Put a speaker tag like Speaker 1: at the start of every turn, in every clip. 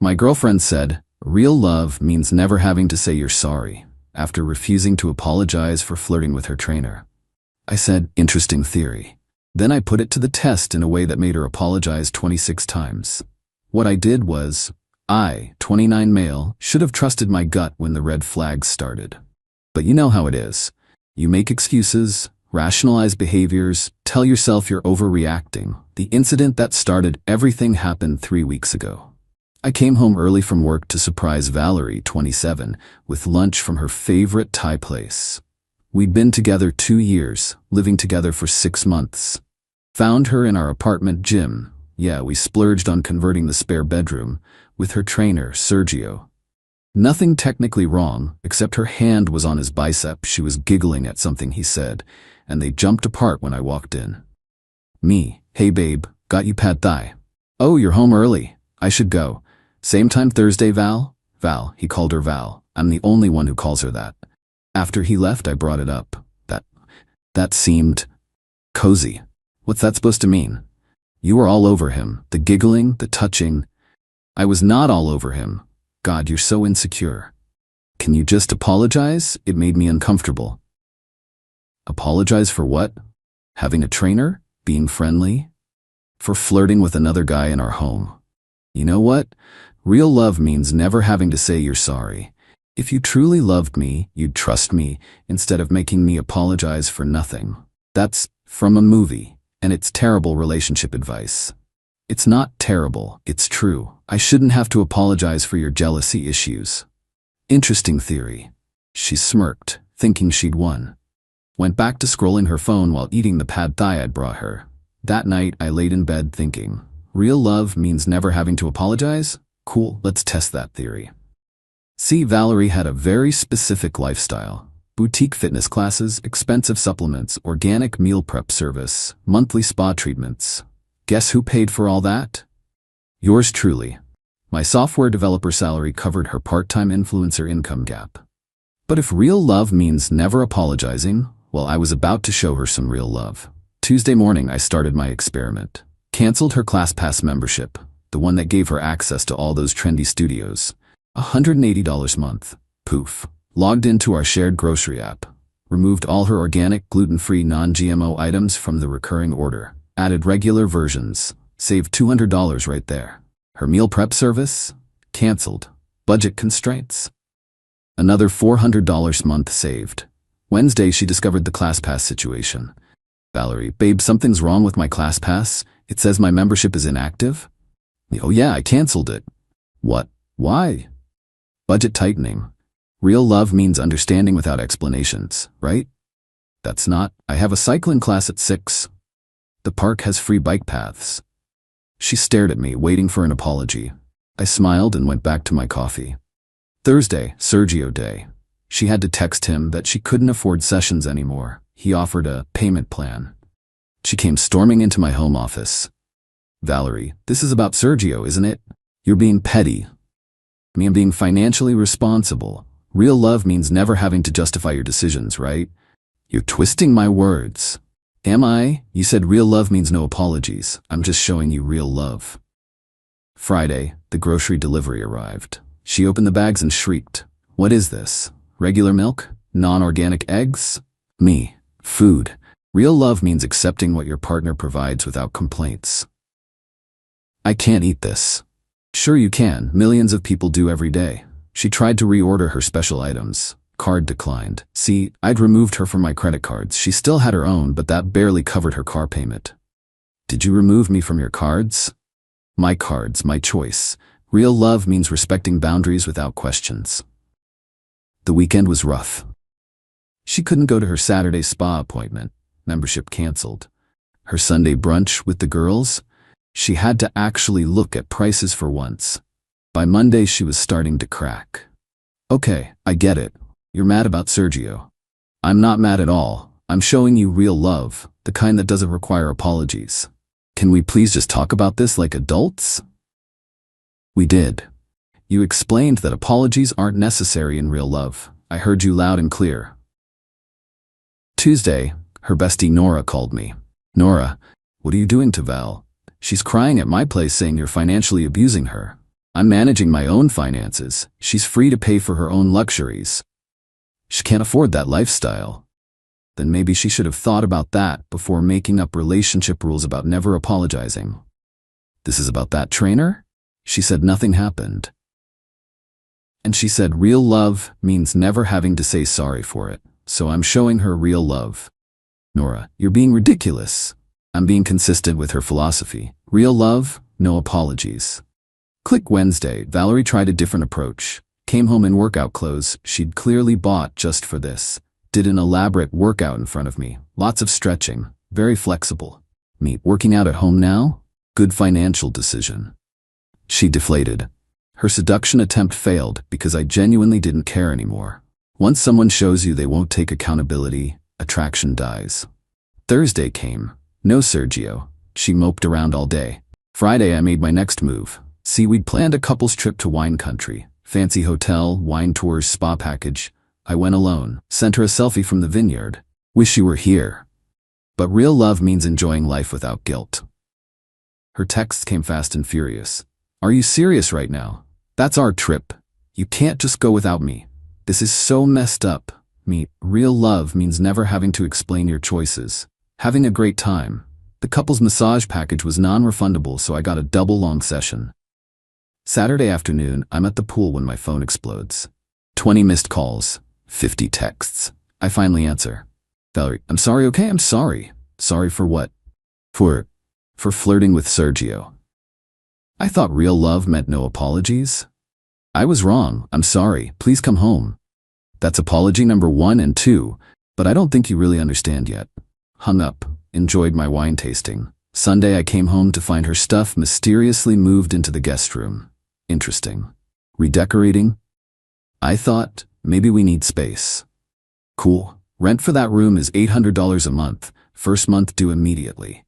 Speaker 1: My girlfriend said, real love means never having to say you're sorry after refusing to apologize for flirting with her trainer. I said, interesting theory. Then I put it to the test in a way that made her apologize 26 times. What I did was, I, 29 male, should have trusted my gut when the red flags started. But you know how it is. You make excuses, rationalize behaviors, tell yourself you're overreacting. The incident that started everything happened 3 weeks ago. I came home early from work to surprise Valerie, 27, with lunch from her favorite Thai place. We'd been together 2 years, living together for 6 months. Found her in our apartment gym. Yeah, we splurged on converting the spare bedroom, with her trainer, Sergio. Nothing technically wrong, except her hand was on his bicep. She was giggling at something he said, and they jumped apart when I walked in. Me, hey babe, got you pad thai. Oh, you're home early. I should go. Same time Thursday, Val? Val, he called her Val. I'm the only one who calls her that. After he left, I brought it up. That seemed cozy. What's that supposed to mean? You were all over him, the giggling, the touching. I was not all over him. God, you're so insecure. Can you just apologize? It made me uncomfortable. Apologize for what? Having a trainer? Being friendly? For flirting with another guy in our home. You know what? Real love means never having to say you're sorry. If you truly loved me, you'd trust me instead of making me apologize for nothing. That's from a movie, and it's terrible relationship advice. It's not terrible, it's true. I shouldn't have to apologize for your jealousy issues. Interesting theory. She smirked, thinking she'd won. Went back to scrolling her phone while eating the pad thai I'd brought her. That night, I laid in bed thinking, real love means never having to apologize? Cool, let's test that theory. See, Valerie had a very specific lifestyle. Boutique fitness classes, expensive supplements, organic meal prep service, monthly spa treatments. Guess who paid for all that? Yours truly. My software developer salary covered her part-time influencer income gap. But if real love means never apologizing, well, I was about to show her some real love. Tuesday morning, I started my experiment. Canceled her ClassPass membership, the one that gave her access to all those trendy studios. $180 a month. Poof. Logged into our shared grocery app. Removed all her organic, gluten-free, non-GMO items from the recurring order. Added regular versions. Saved $200 right there. Her meal prep service? Canceled. Budget constraints? Another $400 a month saved. Wednesday, she discovered the ClassPass situation. Valerie, babe, something's wrong with my ClassPass. It says my membership is inactive. Oh yeah, I canceled it. What? Why? Budget tightening. Real love means understanding without explanations, right? That's not. I have a cycling class at 6. The park has free bike paths. She stared at me, waiting for an apology. I smiled and went back to my coffee. Thursday, Sergio Day. She had to text him that she couldn't afford sessions anymore. He offered a payment plan. She came storming into my home office. Valerie, this is about Sergio, isn't it? You're being petty. I'm being financially responsible. Real love means never having to justify your decisions, right? You're twisting my words. Am I? You said real love means no apologies. I'm just showing you real love. Friday, the grocery delivery arrived. She opened the bags and shrieked. What is this? Regular milk? Non-organic eggs? Me. Food. Real love means accepting what your partner provides without complaints. I can't eat this. Sure you can. Millions of people do every day. She tried to reorder her special items. Card declined. See, I'd removed her from my credit cards. She still had her own, but that barely covered her car payment. Did you remove me from your cards? My cards, my choice. Real love means respecting boundaries without questions. The weekend was rough. She couldn't go to her Saturday spa appointment. Membership canceled. Her Sunday brunch with the girls? She had to actually look at prices for once. By Monday, she was starting to crack. Okay, I get it. You're mad about Sergio. I'm not mad at all. I'm showing you real love, the kind that doesn't require apologies. Can we please just talk about this like adults? We did. You explained that apologies aren't necessary in real love. I heard you loud and clear. Tuesday, her bestie Nora called me. Nora, what are you doing to Val? She's crying at my place saying you're financially abusing her. I'm managing my own finances. She's free to pay for her own luxuries. She can't afford that lifestyle. Then maybe she should have thought about that before making up relationship rules about never apologizing. This is about that trainer? She said nothing happened. And she said real love means never having to say sorry for it, so I'm showing her real love. Nora, you're being ridiculous. I'm being consistent with her philosophy. Real love, no apologies. Click Wednesday. Valerie tried a different approach. Came home in workout clothes she'd clearly bought just for this. Did an elaborate workout in front of me. Lots of stretching. Very flexible. Me, working out at home now? Good financial decision. She deflated. Her seduction attempt failed because I genuinely didn't care anymore. Once someone shows you they won't take accountability, attraction dies. Thursday came. No Sergio. She moped around all day. Friday I made my next move. See, we'd planned a couple's trip to wine country. Fancy hotel, wine tours, spa package. I went alone. Sent her a selfie from the vineyard. Wish you were here. But real love means enjoying life without guilt. Her texts came fast and furious. Are you serious right now? That's our trip. You can't just go without me. This is so messed up. Me, real love means never having to explain your choices. Having a great time. The couple's massage package was non-refundable, so I got a double long session. Saturday afternoon, I'm at the pool when my phone explodes. 20 missed calls, 50 texts. I finally answer. Valerie, I'm sorry, okay? I'm sorry. Sorry for what? For flirting with Sergio. I thought real love meant no apologies. I was wrong. I'm sorry. Please come home. That's apology number 1 and 2, but I don't think you really understand yet. Hung up. Enjoyed my wine tasting. Sunday I came home to find her stuff mysteriously moved into the guest room. Interesting. Redecorating? I thought, maybe we need space. Cool. Rent for that room is $800 a month. First month due immediately.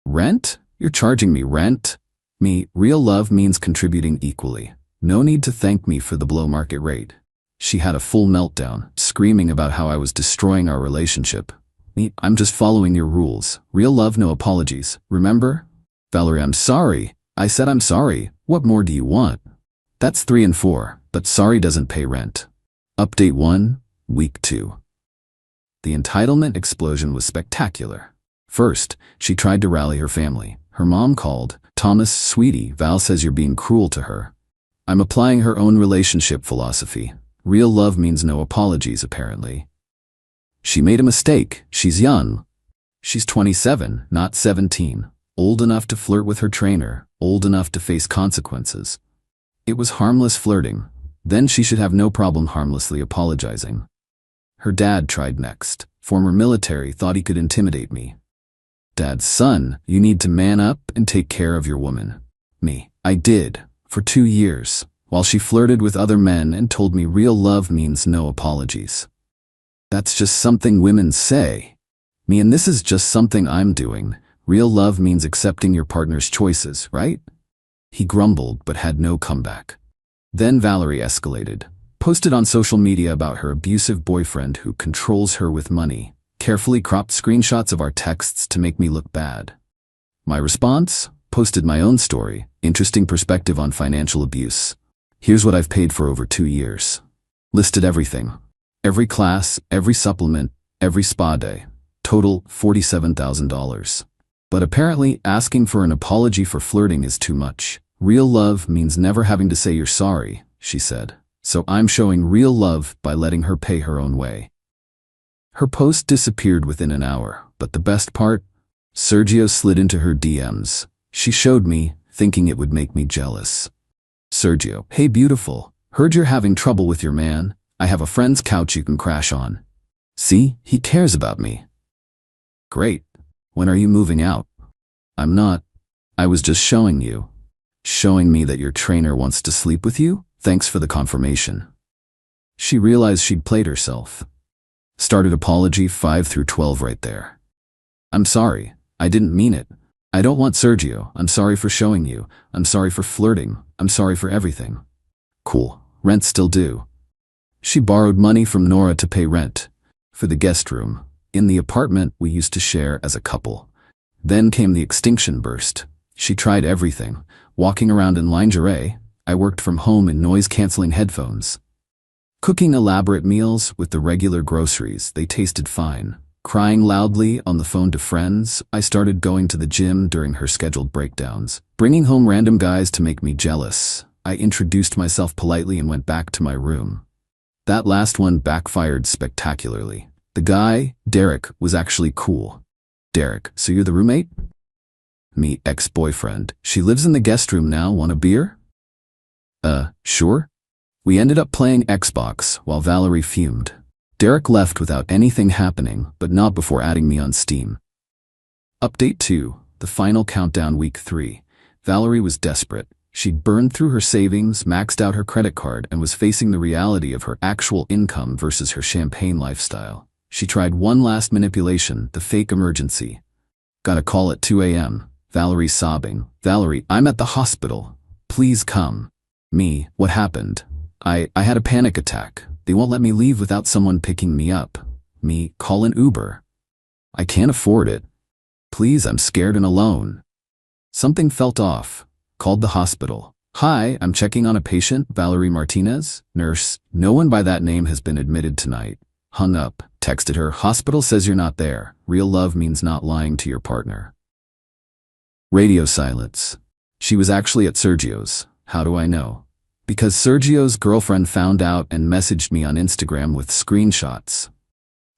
Speaker 1: Rent? You're charging me rent? Me, real love means contributing equally. No need to thank me for the below market rate. She had a full meltdown, screaming about how I was destroying our relationship. Me, I'm just following your rules. Real love, no apologies. Remember? Valerie, I'm sorry. I said I'm sorry. What more do you want? That's 3 and 4, but sorry doesn't pay rent. Update 1, week 2. The entitlement explosion was spectacular. First, she tried to rally her family. Her mom called. Thomas, sweetie, Val says you're being cruel to her. I'm applying her own relationship philosophy. Real love means no apologies, apparently. She made a mistake. She's young. She's 27, not 17. Old enough to flirt with her trainer. Old enough to face consequences. It was harmless flirting. Then she should have no problem harmlessly apologizing. Her dad tried next. Former military, thought he could intimidate me. Dad's son, you need to man up and take care of your woman. Me, I did, for 2 years, while she flirted with other men and told me real love means no apologies. That's just something women say. Me, and this is just something I'm doing. Real love means accepting your partner's choices, right? He grumbled but had no comeback. Then Valerie escalated. Posted on social media about her abusive boyfriend who controls her with money. Carefully cropped screenshots of our texts to make me look bad. My response? Posted my own story. Interesting perspective on financial abuse. Here's what I've paid for over 2 years. Listed everything. Every class, every supplement, every spa day. Total $47,000. But apparently asking for an apology for flirting is too much. Real love means never having to say you're sorry, she said. So I'm showing real love by letting her pay her own way. Her post disappeared within an hour, but the best part? Sergio slid into her DMs. She showed me, thinking it would make me jealous. Sergio, hey beautiful, heard you're having trouble with your man. I have a friend's couch you can crash on. See, he cares about me. Great. When are you moving out? I'm not. I was just showing you. Showing me that your trainer wants to sleep with you? Thanks for the confirmation. She realized she'd played herself. Started apology 5 through 12 right there. I'm sorry. I didn't mean it. I don't want Sergio. I'm sorry for showing you. I'm sorry for flirting. I'm sorry for everything. Cool. Rent's still due. She borrowed money from Nora to pay rent. For the guest room. In the apartment we used to share as a couple. Then came the extinction burst. She tried everything. walking around in lingerie. I worked from home in noise-canceling headphones. Cooking elaborate meals with the regular groceries, they tasted fine. Crying loudly on the phone to friends, I started going to the gym during her scheduled breakdowns. Bringing home random guys to make me jealous. I introduced myself politely and went back to my room. That last one backfired spectacularly. The guy, Derek, was actually cool. Derek, so you're the roommate? Me, ex-boyfriend. She lives in the guest room now, want a beer? Sure. We ended up playing Xbox while Valerie fumed. Derek left without anything happening, but not before adding me on Steam. Update 2, the final countdown week 3. Valerie was desperate. She'd burned through her savings, maxed out her credit card, and was facing the reality of her actual income versus her champagne lifestyle. She tried one last manipulation, the fake emergency. Got a call at 2 a.m. Valerie sobbing. Valerie, I'm at the hospital. Please come. Me, what happened? I had a panic attack. They won't let me leave without someone picking me up. Me, call an Uber. I can't afford it. Please, I'm scared and alone. Something felt off. Called the hospital. Hi, I'm checking on a patient, Valerie Martinez. Nurse, no one by that name has been admitted tonight. Hung up. Texted her, hospital says you're not there. Real love means not lying to your partner. Radio silence. She was actually at Sergio's. How do I know? Because Sergio's girlfriend found out and messaged me on Instagram with screenshots.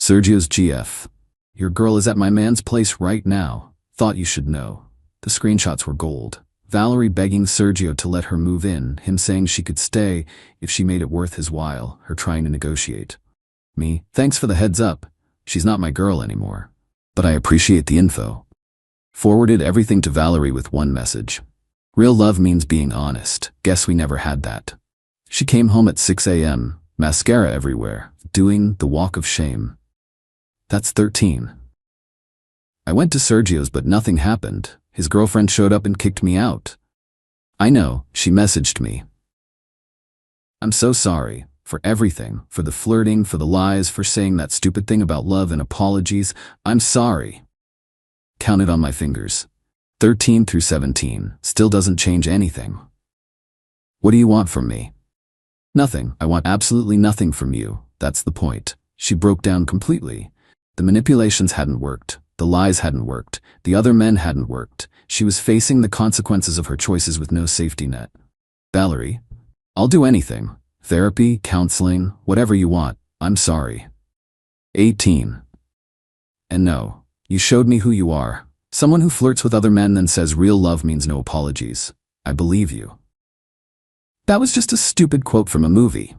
Speaker 1: Sergio's GF. Your girl is at my man's place right now. Thought you should know. The screenshots were gold. Valerie begging Sergio to let her move in, him saying she could stay if she made it worth his while, her trying to negotiate. Me, thanks for the heads up. She's not my girl anymore. But I appreciate the info. Forwarded everything to Valerie with one message. Real love means being honest. Guess we never had that. She came home at 6 a.m., mascara everywhere, doing the walk of shame. That's 13. I went to Sergio's but nothing happened. His girlfriend showed up and kicked me out. I know, she messaged me. I'm so sorry. For everything. For the flirting, for the lies, for saying that stupid thing about love and apologies. I'm sorry. Counted on my fingers. 13 through 17. Still doesn't change anything. What do you want from me? Nothing. I want absolutely nothing from you. That's the point. She broke down completely. The manipulations hadn't worked. The lies hadn't worked. The other men hadn't worked. She was facing the consequences of her choices with no safety net. Valerie, I'll do anything. Therapy, counseling, whatever you want. I'm sorry. 18. And no, you showed me who you are. Someone who flirts with other men then says real love means no apologies. I believe you. That was just a stupid quote from a movie.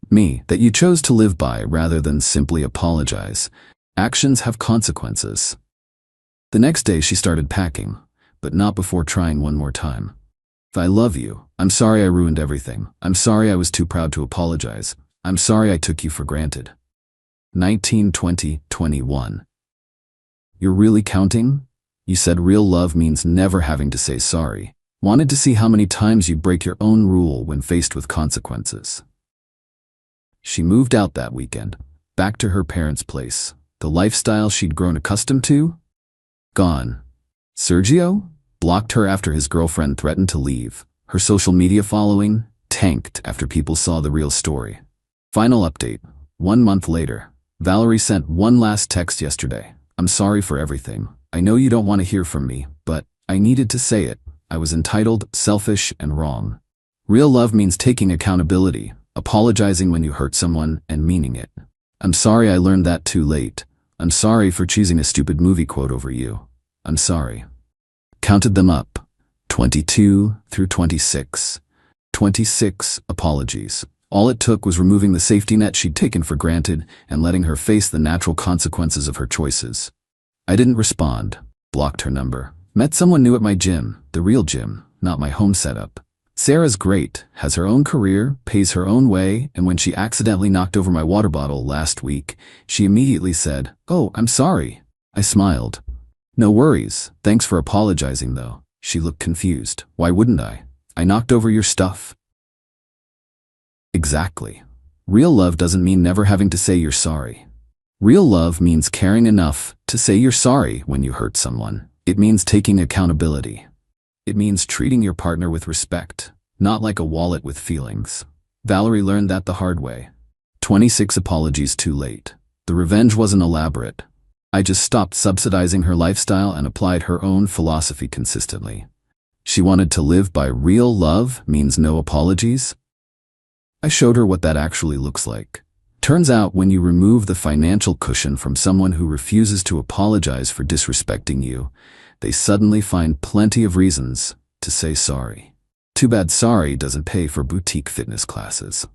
Speaker 1: Me, that you chose to live by rather than simply apologize. Actions have consequences. The next day she started packing, but not before trying one more time. I love you. I'm sorry I ruined everything. I'm sorry I was too proud to apologize. I'm sorry I took you for granted. 19, 20, 21. You're really counting? You said real love means never having to say sorry. Wanted to see how many times you'd break your own rule when faced with consequences. She moved out that weekend, back to her parents' place. The lifestyle she'd grown accustomed to? Gone. Sergio? Blocked her after his girlfriend threatened to leave. Her social media following tanked after people saw the real story. Final update. 1 month later. Valerie sent one last text yesterday. I'm sorry for everything. I know you don't want to hear from me, but I needed to say it. I was entitled, selfish, and wrong. Real love means taking accountability, apologizing when you hurt someone, and meaning it. I'm sorry I learned that too late. I'm sorry for choosing a stupid movie quote over you. I'm sorry. Counted them up. 22 through 26. 26 apologies. All it took was removing the safety net she'd taken for granted and letting her face the natural consequences of her choices. I didn't respond. Blocked her number. Met someone new at my gym, the real gym, not my home setup. Sarah's great, has her own career, pays her own way, and when she accidentally knocked over my water bottle last week, she immediately said, "Oh, I'm sorry." I smiled. "No worries, thanks for apologizing though." She looked confused. "Why wouldn't I? I knocked over your stuff." Exactly. Real love doesn't mean never having to say you're sorry. Real love means caring enough to say you're sorry when you hurt someone. It means taking accountability. It means treating your partner with respect, not like a wallet with feelings. Valerie learned that the hard way. 26 apologies too late. The revenge wasn't elaborate. I just stopped subsidizing her lifestyle and applied her own philosophy consistently. She wanted to live by real love means no apologies. I showed her what that actually looks like. Turns out when you remove the financial cushion from someone who refuses to apologize for disrespecting you, they suddenly find plenty of reasons to say sorry. Too bad sorry doesn't pay for boutique fitness classes.